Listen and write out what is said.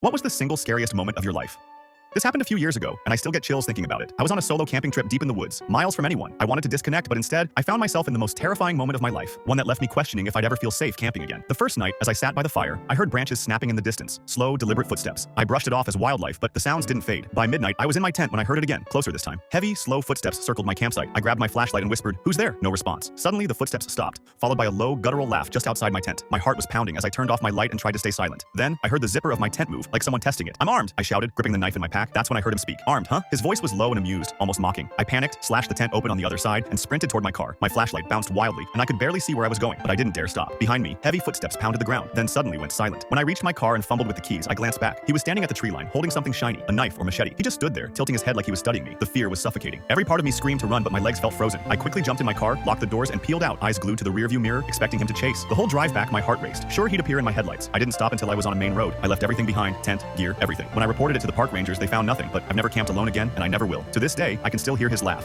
What was the single scariest moment of your life? This happened a few years ago, and I still get chills thinking about it. I was on a solo camping trip deep in the woods, miles from anyone. I wanted to disconnect, but instead, I found myself in the most terrifying moment of my life, one that left me questioning if I'd ever feel safe camping again. The first night, as I sat by the fire, I heard branches snapping in the distance, slow, deliberate footsteps. I brushed it off as wildlife, but the sounds didn't fade. By midnight, I was in my tent when I heard it again, closer this time. Heavy, slow footsteps circled my campsite. I grabbed my flashlight and whispered, "Who's there?" No response. Suddenly, the footsteps stopped, followed by a low, guttural laugh just outside my tent. My heart was pounding as I turned off my light and tried to stay silent. Then, I heard the zipper of my tent move, like someone testing it. "I'm armed," I shouted, gripping the knife in my pack. That's when I heard him speak. "Armed, huh?" His voice was low and amused, almost mocking. I panicked, slashed the tent open on the other side, and sprinted toward my car. My flashlight bounced wildly, and I could barely see where I was going, but I didn't dare stop. Behind me, heavy footsteps pounded the ground, then suddenly went silent. When I reached my car and fumbled with the keys, I glanced back. He was standing at the tree line, holding something shiny, a knife or machete. He just stood there, tilting his head like he was studying me. The fear was suffocating. Every part of me screamed to run, but my legs felt frozen. I quickly jumped in my car, locked the doors, and peeled out, eyes glued to the rearview mirror, expecting him to chase. The whole drive back, my heart raced. Sure, he'd appear in my headlights. I didn't stop until I was on a main road. I left everything behind, tent, gear, everything. When I reported it to the park rangers, they found nothing, but I've never camped alone again, and I never will. To this day, I can still hear his laugh.